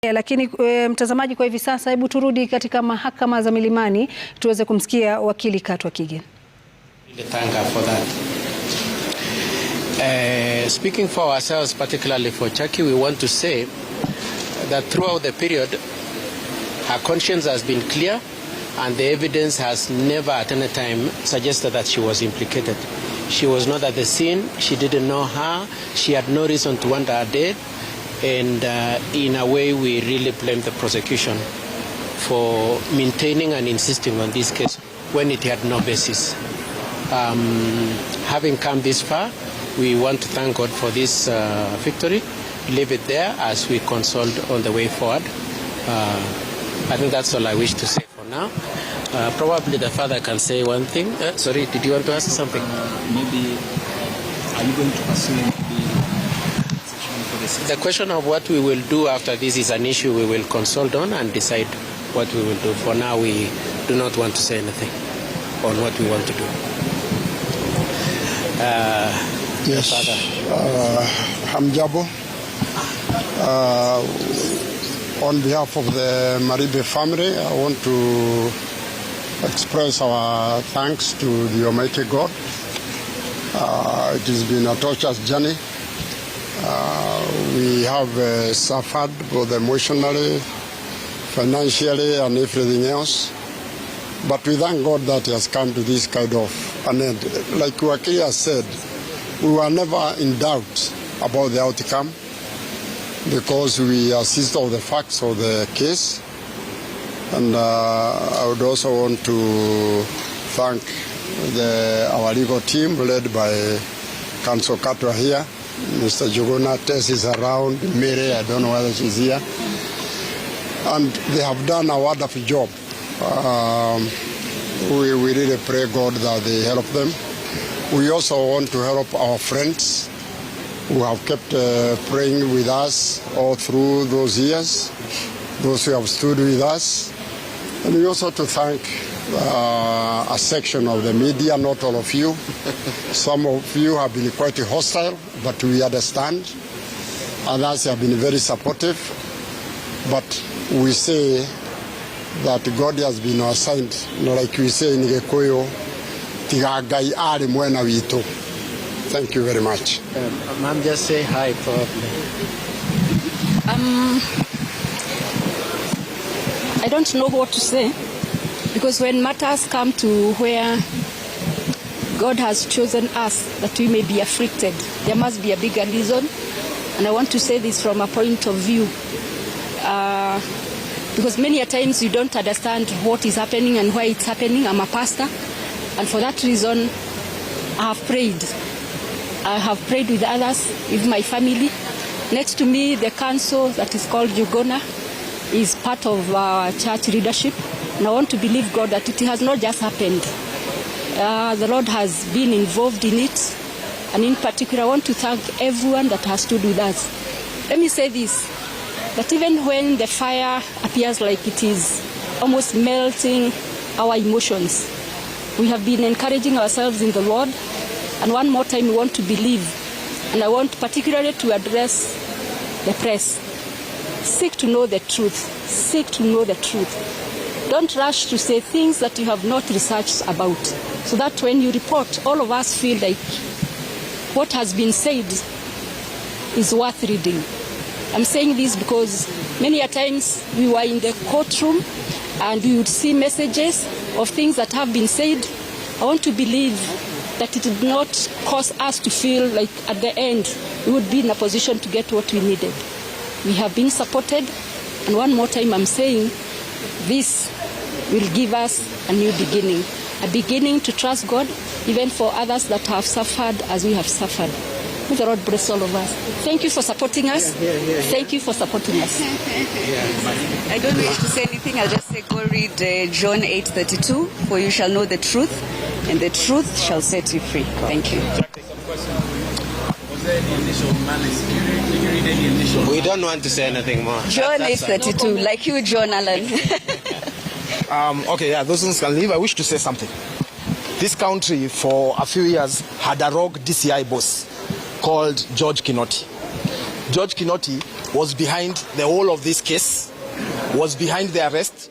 Lakini mtazamaji, kwa hivi sasa hebu turudi katika mahakama za Milimani tuweze kumsikia wakili Katwa Kigen. Thank her for that. Speaking for ourselves, particularly for Jackie, we want to say that throughout the period her conscience has been clear and the evidence has never at any time suggested that she was implicated. She was not at the scene, she didn't know her, she had no reason to want her dead. And in a way, we really blame the prosecution for maintaining and insisting on this case when it had no basis. Having come this far, we want to thank God for this victory. Leave it there as we consult on the way forward. I think that's all I wish to say for now. Probably the father can say one thing. Sorry, did you want to ask something? Maybe, are you going to pursue the question of what we will do after this is an issue we will consult on and decide what we will do. For now, we do not want to say anything on what we want to do. Yes, Hamjabo. On behalf of the Maribe family, I want to express our thanks to the Almighty God. It has been a torturous journey. We have suffered both emotionally, financially, and everything else. But we thank God that He has come to this kind of an end. Like Wakili has said, we were never in doubt about the outcome because we assist of the facts of the case. And I would also want to thank our legal team led by Counsel Katwa here. Mr. Jogona, Tess is around, Mary, I don't know whether she's here. And they have done a wonderful job. We really pray God that they help them. We also want to help our friends who have kept praying with us all through those years, those who have stood with us. And we also to thank a section of the media, not all of you. Some of you have been quite hostile, but we understand. Others have been very supportive. But we say that God has been assigned, like we say in Gikuyu, tigagai ari mwena wito. Thank you very much. Ma'am, just say hi, probably. I don't know what to say. Because when matters come to where God has chosen us that we may be afflicted, there must be a bigger reason. And I want to say this from a point of view. Because many a times you don't understand what is happening and why it's happening. I'm a pastor. And for that reason, I have prayed. I have prayed with others, with my family. Next to me, the council that is called Jogona is part of our church leadership. And I want to believe God that it has not just happened. The Lord has been involved in it. And in particular, I want to thank everyone that has stood with us. Let me say this, that even when the fire appears like it is almost melting our emotions, we have been encouraging ourselves in the Lord. And one more time, we want to believe. And I want particularly to address the press. Seek to know the truth. Seek to know the truth. Don't rush to say things that you have not researched about, so that when you report, all of us feel like what has been said is worth reading. I'm saying this because many a times we were in the courtroom and we would see messages of things that have been said. I want to believe that it did not cause us to feel like at the end we would be in a position to get what we needed. We have been supported, and one more time I'm saying this will give us a new beginning, a beginning to trust God, even for others that have suffered as we have suffered. May the Lord bless all of us. Thank you for supporting us. Thank you for supporting us. I don't wish to say anything. I'll just say go read John 8:32, for you shall know the truth, and the truth shall set you free. Thank you. Was there any initial malice? Did you read any initial? We don't want to say anything more. John 8:32, like you, John Allen. Okay, yeah, those ones can leave. I wish to say something. This country for a few years had a rogue DCI boss called George Kinoti. George Kinoti was behind the whole of this case, was behind the arrest.